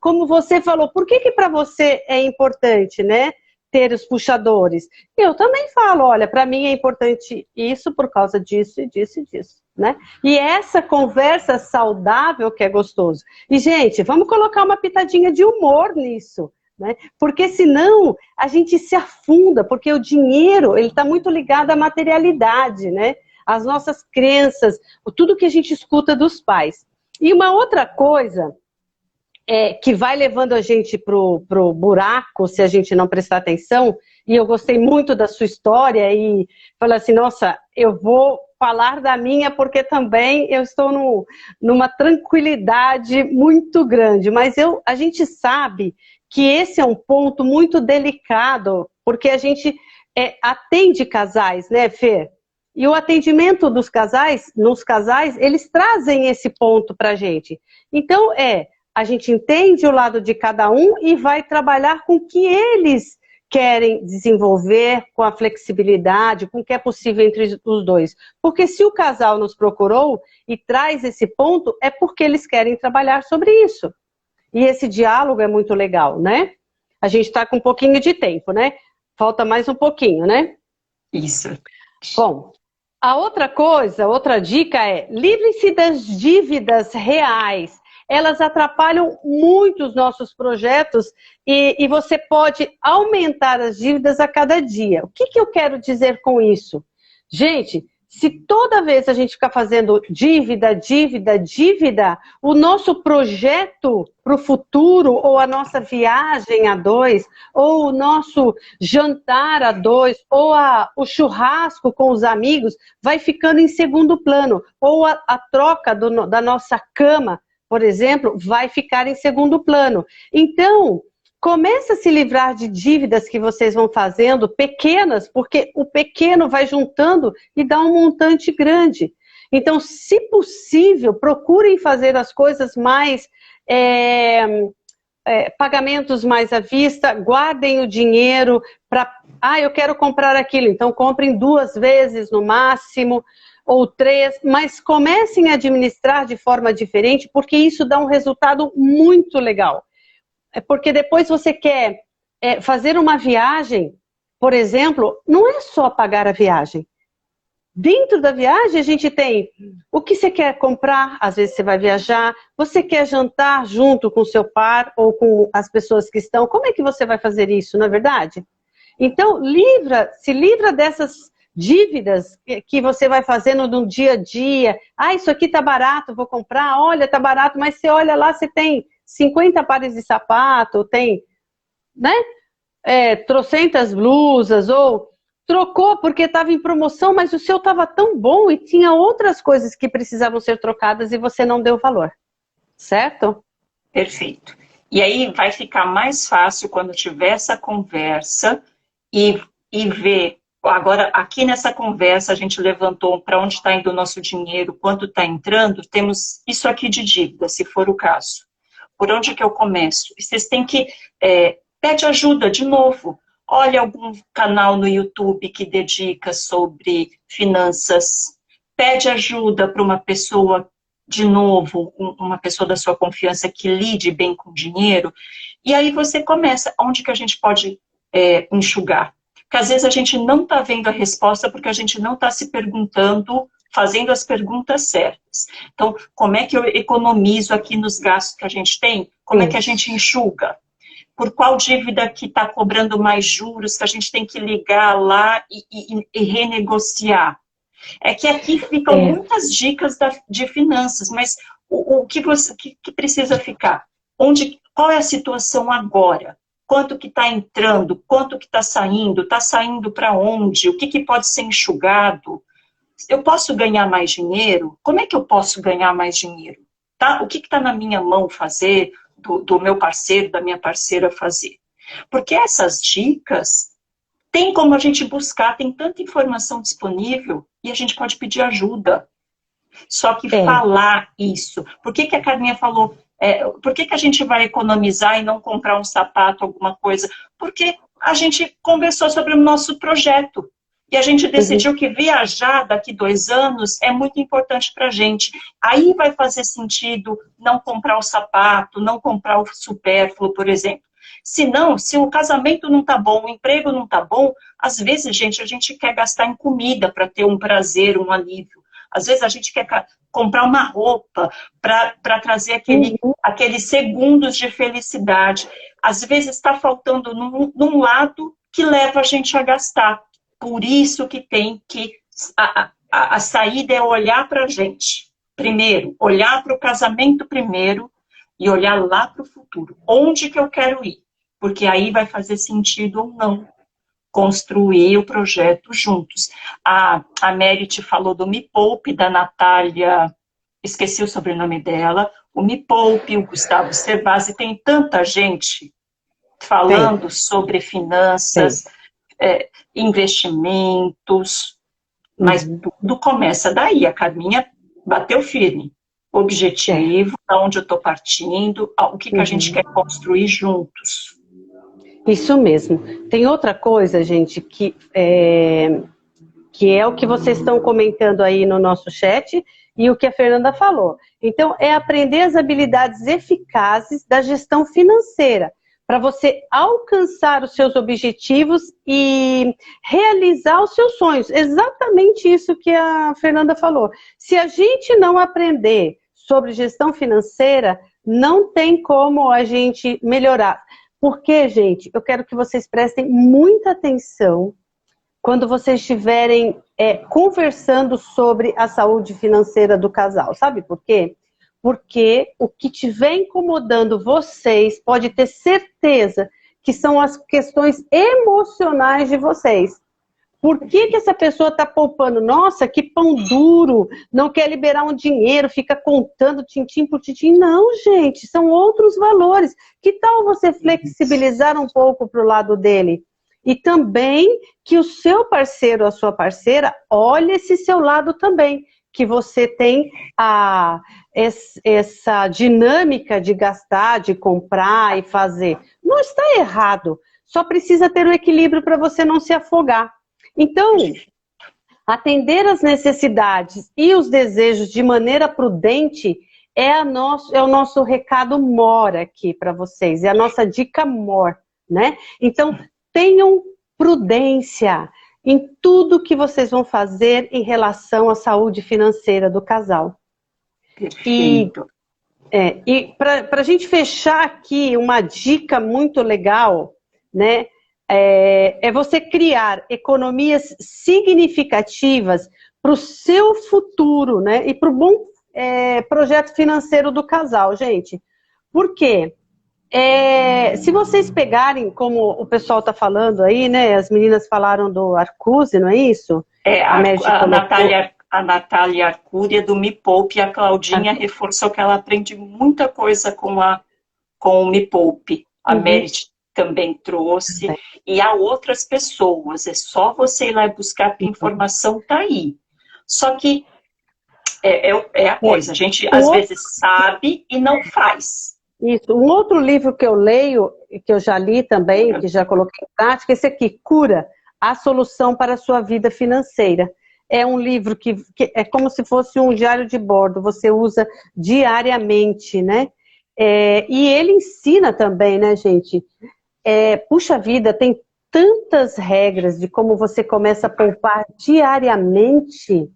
Como você falou, por que para você é importante, né? Ter os puxadores. Eu também falo, olha, para mim é importante isso por causa disso e disso e disso, né? E essa conversa saudável que é gostoso. E, gente, vamos colocar uma pitadinha de humor nisso, né? Porque senão a gente se afunda, porque o dinheiro ele está muito ligado à materialidade, né? as nossas crenças, tudo que a gente escuta dos pais. E uma outra coisa que vai levando a gente pro buraco, se a gente não prestar atenção, e eu gostei muito da sua história, e falei assim, nossa, eu vou falar da minha, porque também eu estou numa tranquilidade muito grande, mas a gente sabe que esse é um ponto muito delicado, porque a gente atende casais, né, Fê? E o atendimento dos casais, nos casais, eles trazem esse ponto pra gente. Então, a gente entende o lado de cada um e vai trabalhar com o que eles querem desenvolver, com a flexibilidade, com o que é possível entre os dois. Porque se o casal nos procurou e traz esse ponto, é porque eles querem trabalhar sobre isso. E esse diálogo é muito legal, né? A gente está com um pouquinho de tempo, né? Falta mais um pouquinho, né? Isso. Bom, a outra coisa, outra dica é: livre-se das dívidas reais. Elas atrapalham muito os nossos projetos e você pode aumentar as dívidas a cada dia. O que eu quero dizer com isso? Gente, se toda vez a gente ficar fazendo dívida, dívida, dívida, o nosso projeto para o futuro, ou a nossa viagem a dois, ou o nosso jantar a dois, ou o churrasco com os amigos, vai ficando em segundo plano. Ou a troca da nossa cama, por exemplo, vai ficar em segundo plano. Então, comece a se livrar de dívidas que vocês vão fazendo, pequenas, porque o pequeno vai juntando e dá um montante grande. Então, se possível, procurem fazer as coisas mais... pagamentos mais à vista, guardem o dinheiro para... eu quero comprar aquilo, então comprem 2 vezes no máximo, ou 3, mas comecem a administrar de forma diferente, porque isso dá um resultado muito legal. Porque depois você quer fazer uma viagem, por exemplo, não é só pagar a viagem. Dentro da viagem a gente tem o que você quer comprar, às vezes você vai viajar, você quer jantar junto com o seu par ou com as pessoas que estão, como é que você vai fazer isso, não é verdade? Então, se livra dessas dívidas que você vai fazendo no dia a dia. Isso aqui tá barato, vou comprar. Olha, tá barato, mas você olha lá, você tem 50 pares de sapato, tem, né? Trocentas blusas, ou trocou porque estava em promoção, mas o seu estava tão bom e tinha outras coisas que precisavam ser trocadas e você não deu valor. Certo? Perfeito. E aí vai ficar mais fácil quando tiver essa conversa e ver. Agora, aqui nessa conversa, a gente levantou para onde está indo o nosso dinheiro, quanto está entrando, temos isso aqui de dívida, se for o caso. Por onde que eu começo? Vocês têm que... pede ajuda, de novo. Olha algum canal no YouTube que dedica sobre finanças. Pede ajuda para uma pessoa, de novo, uma pessoa da sua confiança que lide bem com dinheiro. E aí você começa, onde que a gente pode enxugar? Porque às vezes a gente não está vendo a resposta porque a gente não está se perguntando, fazendo as perguntas certas. Então, como é que eu economizo aqui nos gastos que a gente tem? Como é que a gente enxuga? Por qual dívida que está cobrando mais juros, que a gente tem que ligar lá e renegociar? É que aqui ficam muitas dicas de finanças, mas o que precisa ficar? Qual é a situação agora? Quanto que está entrando? Quanto que está saindo? Está saindo para onde? O que pode ser enxugado? Eu posso ganhar mais dinheiro? Como é que eu posso ganhar mais dinheiro? Tá? O que está na minha mão fazer, do meu parceiro, da minha parceira fazer? Porque essas dicas, tem como a gente buscar, tem tanta informação disponível e a gente pode pedir ajuda. Só que falar isso. Por que a Carminha falou... por que a gente vai economizar e não comprar um sapato, alguma coisa? Porque a gente conversou sobre o nosso projeto. E a gente decidiu que viajar daqui 2 anos é muito importante para a gente. Aí vai fazer sentido não comprar o sapato, não comprar o supérfluo, por exemplo. Se o casamento não está bom, o emprego não está bom, às vezes, gente, a gente quer gastar em comida para ter um prazer, um alívio. Às vezes a gente quer comprar uma roupa para trazer aqueles segundos de felicidade. Às vezes está faltando num lado que leva a gente a gastar. Por isso que tem que a saída é olhar para a gente primeiro, olhar para o casamento primeiro e olhar lá para o futuro. Onde que eu quero ir? Porque aí vai fazer sentido ou não construir o projeto juntos. A Merit falou do Me Poupe, da Natália, esqueci o sobrenome dela, o Me Poupe, o Gustavo Cerbasi, tem tanta gente falando sobre finanças, investimentos, mas tudo começa daí. A Carminha bateu firme. Objetivo, aonde eu estou partindo, o que a gente quer construir juntos. Isso mesmo. Tem outra coisa, gente, que é o que vocês estão comentando aí no nosso chat e o que a Fernanda falou. Então, é aprender as habilidades eficazes da gestão financeira, para você alcançar os seus objetivos e realizar os seus sonhos. Exatamente isso que a Fernanda falou. Se a gente não aprender sobre gestão financeira, não tem como a gente melhorar. Porque, gente, eu quero que vocês prestem muita atenção quando vocês estiverem conversando sobre a saúde financeira do casal. Sabe por quê? Porque o que estiver incomodando vocês, pode ter certeza que são as questões emocionais de vocês. Por que essa pessoa está poupando? Nossa, que pão duro, não quer liberar um dinheiro, fica contando tintim por tintim. Não, gente, são outros valores. Que tal você flexibilizar um pouco para o lado dele? E também que o seu parceiro, a sua parceira, olhe esse seu lado também. Que você tem essa dinâmica de gastar, de comprar e fazer. Não está errado, só precisa ter o equilíbrio para você não se afogar. Então, atender às necessidades e os desejos de maneira prudente é o nosso recado mor aqui para vocês, é a nossa dica mor, né? Então, tenham prudência em tudo que vocês vão fazer em relação à saúde financeira do casal. Perfeito. E para a gente fechar aqui, uma dica muito legal, né? É você criar economias significativas para o seu futuro, né? E para o bom projeto financeiro do casal, gente. Por quê? Se vocês pegarem, como o pessoal está falando aí, né? As meninas falaram do Arcuse, não é isso? A Natália Arcúria do Me Poupe, e a Claudinha reforçou que ela aprende muita coisa com o Me Poupe. A Merit também trouxe, e há outras pessoas, é só você ir lá e buscar, porque a informação está aí. Só que é a coisa, a gente às vezes sabe e não faz. Isso. Um outro livro que eu leio, que eu já li também, que já coloquei em prática, esse aqui, Cura, a solução para a sua vida financeira. É um livro que é como se fosse um diário de bordo, você usa diariamente, né? E ele ensina também, né, gente? Puxa vida, tem tantas regras de como você começa a poupar diariamente,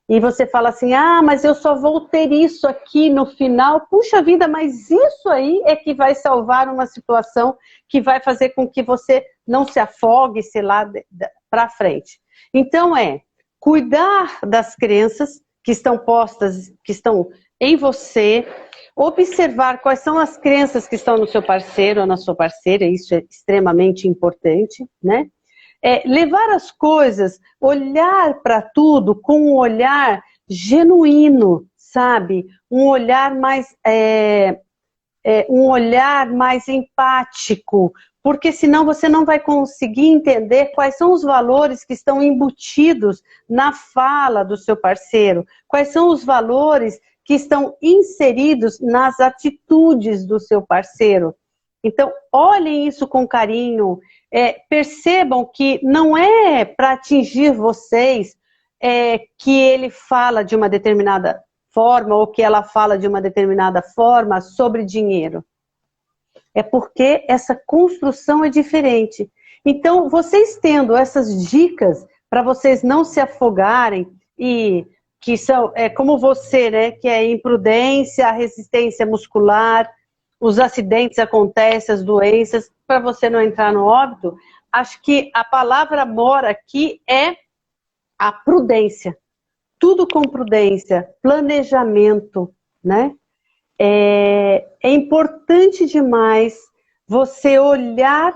e você fala assim, mas eu só vou ter isso aqui no final. Puxa vida, mas isso aí é que vai salvar uma situação que vai fazer com que você não se afogue, sei lá, para frente. Então cuidar das crenças que estão postas, que estão em você, observar quais são as crenças que estão no seu parceiro ou na sua parceira, isso é extremamente importante, né? Levar as coisas, olhar para tudo com um olhar genuíno, sabe? Um olhar mais empático, porque senão você não vai conseguir entender quais são os valores que estão embutidos na fala do seu parceiro, quais são os valores que estão inseridos nas atitudes do seu parceiro. Então, olhem isso com carinho, percebam que não é para atingir vocês que ele fala de uma determinada forma ou que ela fala de uma determinada forma sobre dinheiro. É porque essa construção é diferente. Então, vocês tendo essas dicas para vocês não se afogarem e que são, como você, né, que é imprudência, a resistência muscular, os acidentes acontecem, as doenças, para você não entrar no óbito, acho que a palavra mora aqui é a prudência. tudo com prudência, planejamento, né? É importante demais você olhar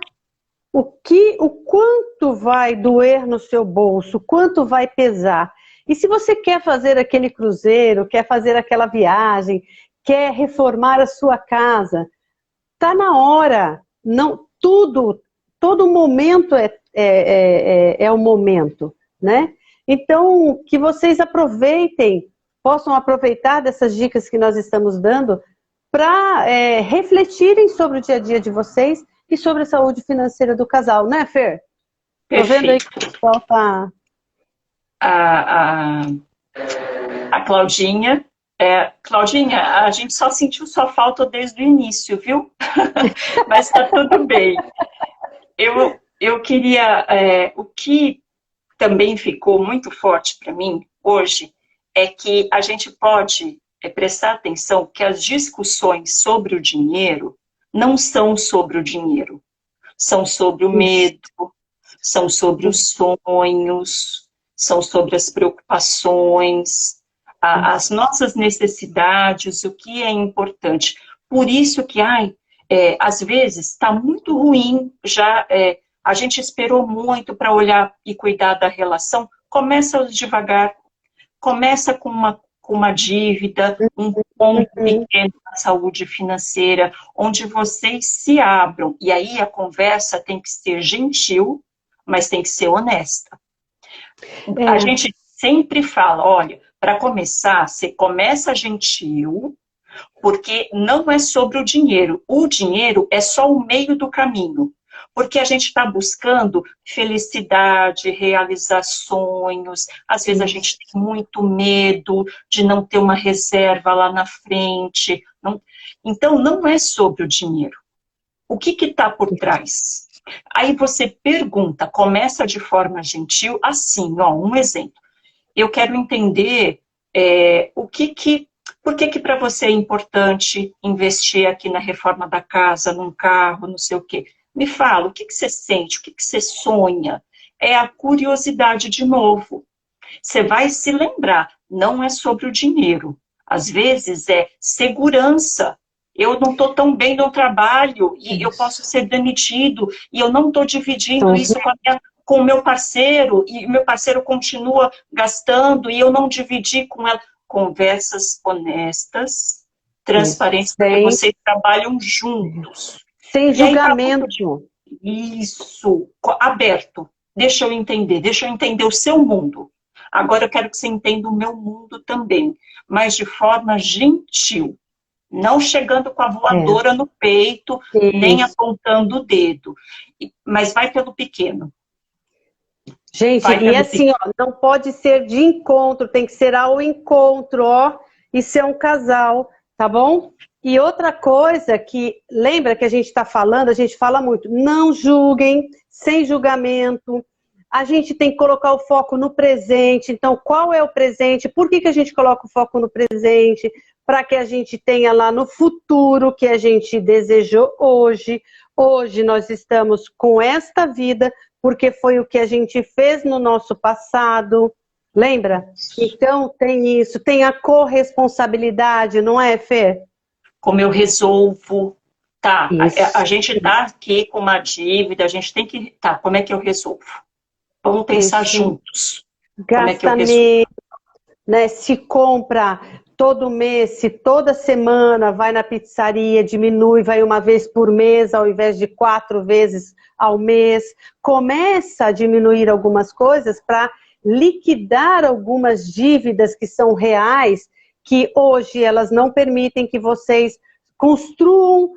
o quanto vai doer no seu bolso, quanto vai pesar. E se você quer fazer aquele cruzeiro, quer fazer aquela viagem, quer reformar a sua casa, tá na hora. Não, todo momento é o momento, né? Então, que vocês possam aproveitar dessas dicas que nós estamos dando para refletirem sobre o dia a dia de vocês e sobre a saúde financeira do casal, né, Fer? Tô vendo aí que o pessoal tá... A, a, a Claudinha, Claudinha, a gente só sentiu sua falta desde o início, viu? Mas tá tudo bem. Eu queria, o que também ficou muito forte para mim hoje é que a gente pode prestar atenção que as discussões sobre o dinheiro não são sobre o dinheiro, são sobre o medo, são sobre os sonhos, são sobre as preocupações, as nossas necessidades, o que é importante. Por isso que, às vezes, está muito ruim, a gente esperou muito para olhar e cuidar da relação, começa devagar, começa com uma dívida, um ponto pequeno na saúde financeira, onde vocês se abram, e aí a conversa tem que ser gentil, mas tem que ser honesta. A gente sempre fala, olha, para começar, você começa gentil, porque não é sobre o dinheiro é só o meio do caminho, porque a gente está buscando felicidade, realizar sonhos, às vezes a gente tem muito medo de não ter uma reserva lá na frente, então não é sobre o dinheiro. O que está por trás? Aí você pergunta, começa de forma gentil, assim, um exemplo. Eu quero entender por que para você é importante investir aqui na reforma da casa, num carro, não sei o quê. Me fala, o que você sente, o que você sonha? É a curiosidade de novo. Você vai se lembrar, não é sobre o dinheiro. Às vezes é segurança. Eu não estou tão bem no trabalho e eu posso ser demitido e eu não estou dividindo isso com o meu parceiro e meu parceiro continua gastando e eu não dividi com ela. Conversas honestas, transparentes, porque vocês trabalham juntos. Sem julgamento. Isso, aberto. Deixa eu entender o seu mundo. Agora eu quero que você entenda o meu mundo também, mas de forma gentil. Não chegando com a voadora no peito, nem apontando o dedo. Mas vai pelo pequeno. Gente, e assim, não pode ser de encontro, tem que ser ao encontro, e ser um casal, tá bom? E outra coisa que, lembra que a gente está falando, a gente fala muito, não julguem, sem julgamento, a gente tem que colocar o foco no presente, então qual é o presente, por que a gente coloca o foco no presente? Para que a gente tenha lá no futuro que a gente desejou hoje. Hoje nós estamos com esta vida, porque foi o que a gente fez no nosso passado, lembra? Então tem isso, tem a corresponsabilidade, não é, Fê? Como eu resolvo, a gente está aqui com uma dívida, a gente tem que, como é que eu resolvo? Vamos pensar juntos. Gasta menos, né? Se compra todo mês, se toda semana vai na pizzaria, diminui, vai uma vez por mês ao invés de 4 vezes ao mês. Começa a diminuir algumas coisas para liquidar algumas dívidas que são reais, que hoje elas não permitem que vocês construam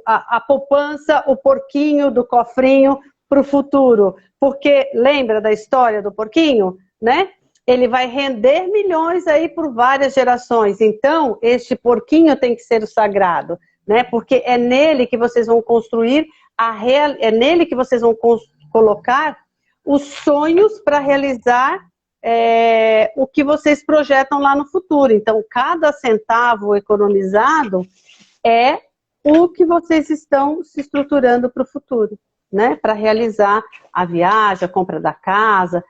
a poupança, o porquinho do cofrinho para o futuro. Porque lembra da história do porquinho, né? Ele vai render milhões aí por várias gerações. Então, este porquinho tem que ser o sagrado, né? Porque é nele que vocês vão construir é nele que vocês vão colocar os sonhos para realizar o que vocês projetam lá no futuro. Então, cada centavo economizado é o que vocês estão se estruturando para o futuro, né? Para realizar a viagem, a compra da casa.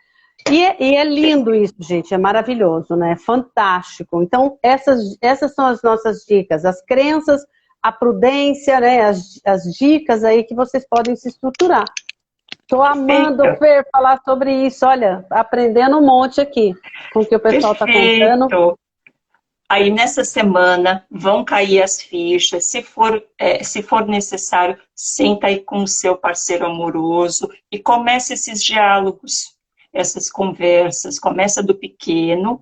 E é lindo isso, gente, é maravilhoso, né? É fantástico. Então, essas são as nossas dicas, as crenças, a prudência, né? As dicas aí que vocês podem se estruturar. Estou amando, Perfeito. Fer, falar sobre isso. Olha, aprendendo um monte aqui com o que o pessoal está contando. Perfeito. Aí nessa semana vão cair as fichas, se for necessário, senta aí com o seu parceiro amoroso e comece esses diálogos, essas conversas, começa do pequeno,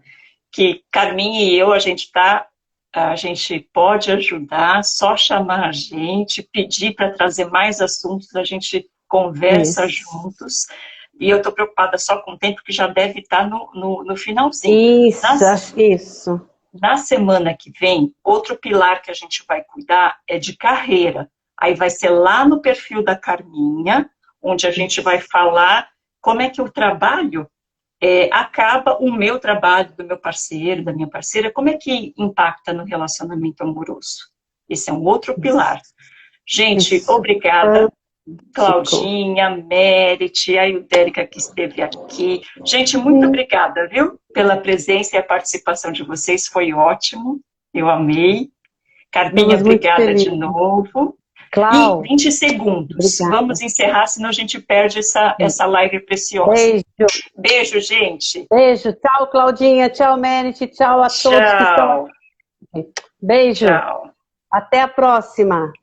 que Carminha e eu, a gente pode ajudar, só chamar a gente, pedir para trazer mais assuntos, a gente conversa Isso. juntos. E eu estou preocupada só com o tempo, que já deve estar no finalzinho. Isso. Na semana que vem, outro pilar que a gente vai cuidar é de carreira. Aí vai ser lá no perfil da Carminha, onde a gente vai falar como é que o trabalho acaba, o meu trabalho, do meu parceiro, da minha parceira, como é que impacta no relacionamento amoroso. Esse é um outro pilar. Gente, Isso. obrigada. Claudinha, Merit, a Eudérica que esteve aqui. Gente, muito obrigada, viu? Pela presença e a participação de vocês, foi ótimo, eu amei. Carminha, Estamos muito obrigada de felizes. novo. E Clau, 20 segundos, obrigada. vamos encerrar, senão a gente perde essa live preciosa. Beijo. Beijo, gente. Beijo. Tchau, Claudinha. Tchau, Merit. Tchau a todos que estão aqui. Beijo. Tchau. Até a próxima.